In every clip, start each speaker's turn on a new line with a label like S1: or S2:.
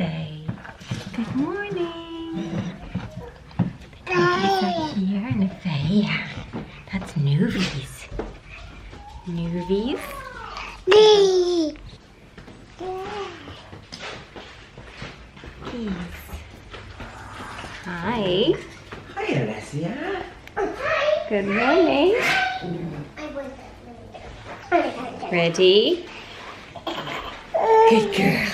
S1: say good morning. The doggies are here and Faye. That's Nuvies. Nuvies. Peace. Hi.
S2: Hi, Alessia.
S1: Good morning. Ready?
S2: Good girl.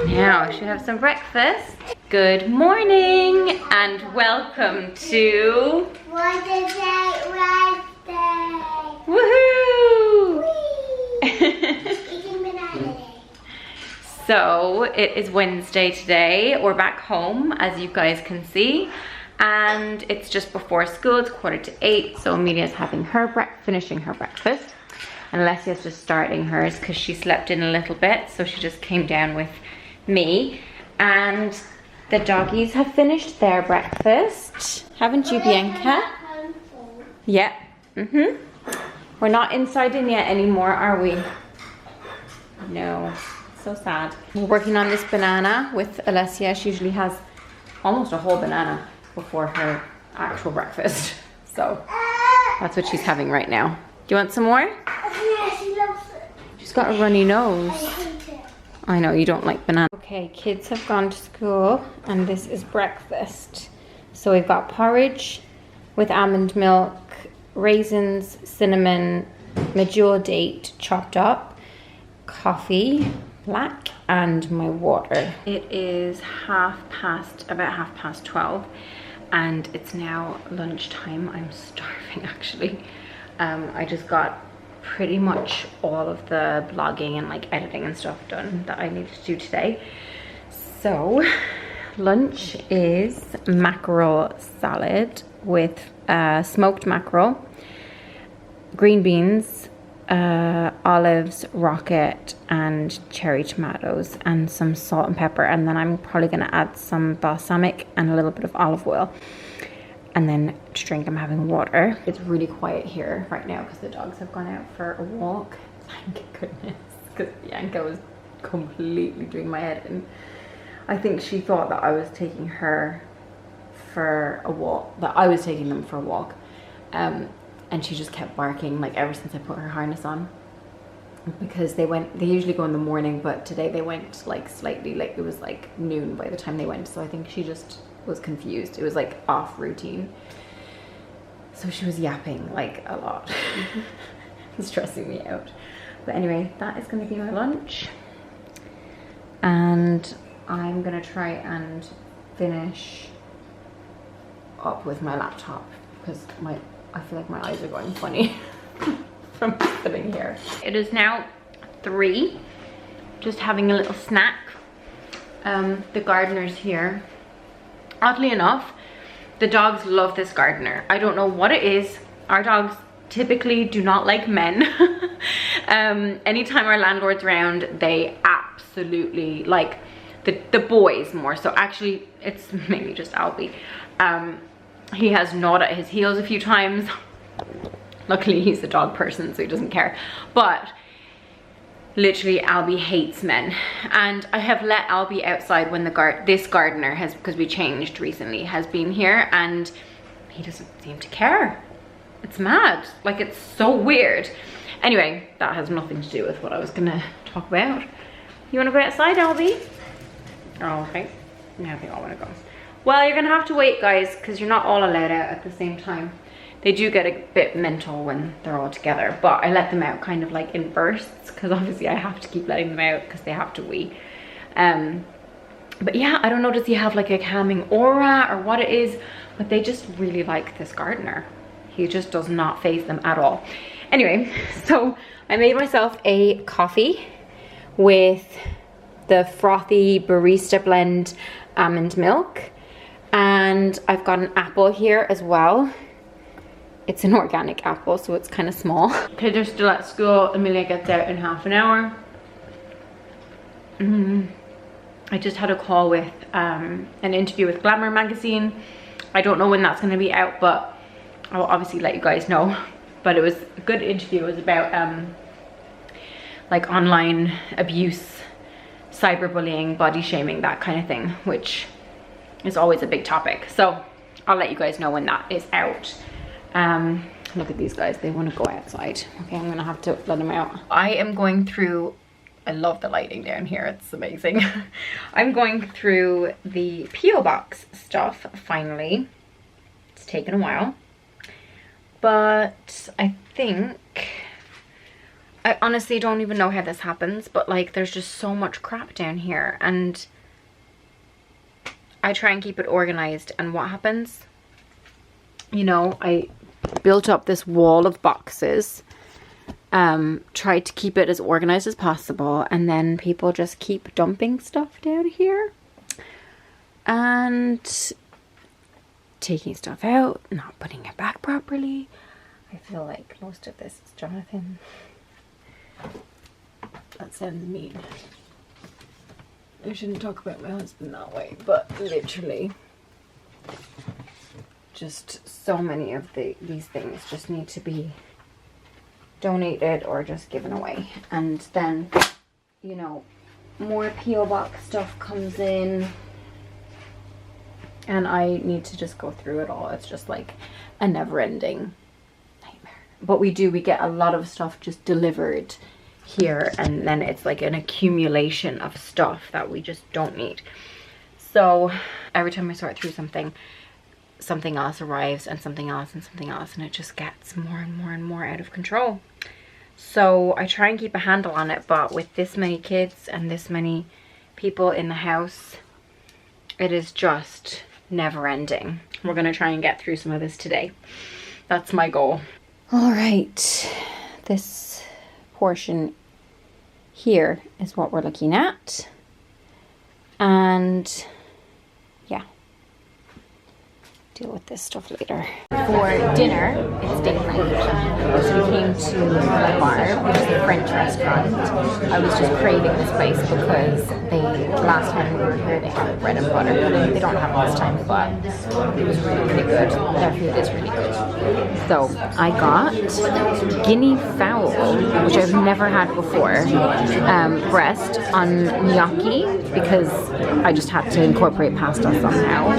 S1: Now, should we have some breakfast? Good morning and welcome to Woohoo! So it is Wednesday today. We're back home, as you guys can see, and it's just before school. It's 7:45, so Amelia's having her finishing her breakfast, and Alessia's just starting hers because she slept in a little bit, so she just came down with me. And the doggies have finished their breakfast, haven't you, Bianca? Yeah. We're not inside in yet anymore, are we? No. So sad. We're working on this banana with Alessia. She usually has almost a whole banana before her actual breakfast. So that's what she's having right now. Do you want some more?
S3: Yeah, she loves it.
S1: She's got a runny nose.
S3: I hate it.
S1: I know, you don't like banana. Okay, kids have gone to school and this is breakfast. So we've got porridge with almond milk, raisins, cinnamon, medjool date chopped up, coffee, black, and my water. It is about half past 12, and it's now lunchtime. I'm starving actually. I just got pretty much all of the blogging and like editing and stuff done that I needed to do today. So lunch is mackerel salad with smoked mackerel, green beans, olives, rocket, and cherry tomatoes, and some salt and pepper, and then I'm probably going to add some balsamic and a little bit of olive oil. And then to drink, I'm having water. It's really quiet here right now because the dogs have gone out for a walk. Thank goodness, because Bianca was completely doing my head in. I think she thought that I was taking her for a walk, that I was taking them for a walk. And she just kept barking like ever since I put her harness on, because they usually go in the morning, but today they went like slightly, like it was like noon by the time they went, so I think she just was confused. It was like off routine, so she was yapping like a lot. It's stressing me out. But anyway, that is going to be my lunch, and I'm gonna try and finish up with my laptop because I feel like my eyes are going funny from sitting here. It is now 3, just having a little snack. The gardener's here. Oddly enough, the dogs love this gardener. I don't know what it is. Our dogs typically do not like men. Anytime our landlord's around, they absolutely like the boys more. So actually, it's mainly just Albie. He has gnawed at his heels a few times. Luckily, he's a dog person, so he doesn't care. But literally, Albie hates men. And I have let Albie outside when this gardener has, because we changed recently, has been here, and he doesn't seem to care. It's mad. Like, it's so weird. Anyway, that has nothing to do with what I was gonna talk about. You wanna go outside, Albie? Oh, okay. Yeah, I think I wanna go. Well, you're gonna have to wait, guys, because you're not all allowed out at the same time. They do get a bit mental when they're all together, but I let them out kind of like in bursts, because obviously I have to keep letting them out because they have to wee. But yeah, I don't know, does he have like a calming aura or what it is, but they just really like this gardener. He just does not faze them at all. Anyway, so I made myself a coffee with the frothy barista blend almond milk. And I've got an apple here as well. It's an organic apple, so it's kind of small. Kids are still at school. Amelia gets out in half an hour. I just had a call with an interview with Glamour magazine. I don't know when that's going to be out, but I'll obviously let you guys know. But it was a good interview. It was about like online abuse cyberbullying, body shaming, that kind of thing, which is always a big topic. So I'll let you guys know when that is out. Look at these guys, they want to go outside. Okay, I'm gonna have to let them out. I am going through, I love the lighting down here, it's amazing. I'm going through the P.O. box stuff finally. It's taken a while, but I think, I honestly don't even know how this happens, but like there's just so much crap down here, and I try and keep it organized, and what happens? You know, I built up this wall of boxes, tried to keep it as organized as possible, and then people just keep dumping stuff down here and taking stuff out, not putting it back properly. I feel like most of this is Jonathan. That sounds mean. I shouldn't talk about my husband that way, but literally just so many of these things just need to be donated or just given away. And then, you know, more P.O. box stuff comes in and I need to just go through it all. It's just like a never-ending nightmare. But we get a lot of stuff just delivered here, and then it's like an accumulation of stuff that we just don't need. So every time I sort through something, something else arrives, and something else, and something else, and it just gets more and more and more out of control. So I try and keep a handle on it, but with this many kids and this many people in the house, it is just never ending. We're gonna try and get through some of this today. That's my goal. All right, this portion here is what we're looking at, and yeah, deal with this stuff later. For dinner, it's date night. So we came to the bar, which is a French restaurant. I was just craving this place because last time we were here, they had bread and butter. They don't have it this time, but it was really, really good. Their food is really good. So I got guinea fowl, which I've never had before, breast on gnocchi, because I just had to incorporate pasta somehow.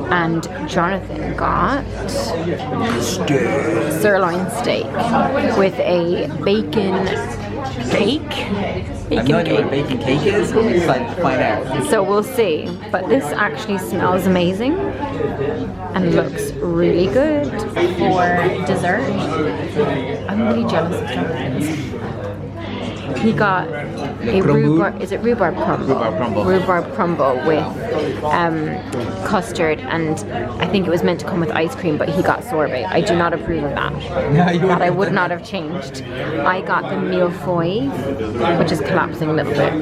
S1: And Jonathan got sirloin steak with a bacon cake.
S2: I have no idea what bacon cake is. I'm excited to find out.
S1: So we'll see. But this actually smells amazing and looks really good. For dessert, I'm really jealous of Jonathan's. He got a rhubarb, is it rhubarb crumble?
S2: Rhubarb crumble.
S1: Rhubarb crumble with custard, and I think it was meant to come with ice cream, but he got sorbet. I do not approve of that. That I would not have changed. I got the millefeuille, which is collapsing a little bit.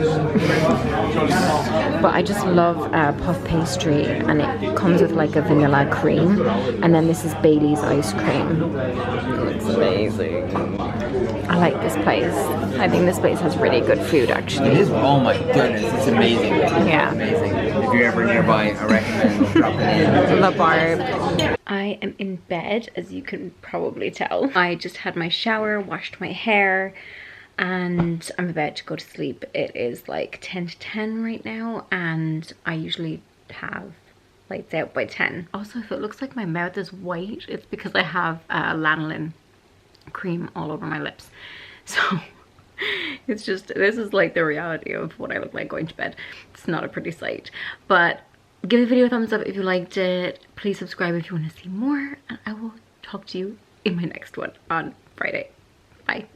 S1: But I just love puff pastry, and it comes with like a vanilla cream, and then this is Bailey's ice cream. It's amazing. I like this place. I think this place has really good food, actually.
S2: It is, oh my goodness, it's amazing.
S1: Yeah.
S2: It's amazing. If you're ever nearby, I recommend dropping in.
S1: La Barbe. I am in bed, as you can probably tell. I just had my shower, washed my hair, and I'm about to go to sleep. It is like 10 to 10 right now, and I usually have lights out by 10. Also, if it looks like my mouth is white, it's because I have lanolin cream all over my lips. So it's just, this is like the reality of what I look like going to bed. It's not a pretty sight. But give the video a thumbs up if you liked it. Please subscribe if you want to see more, and I will talk to you in my next one on Friday. Bye.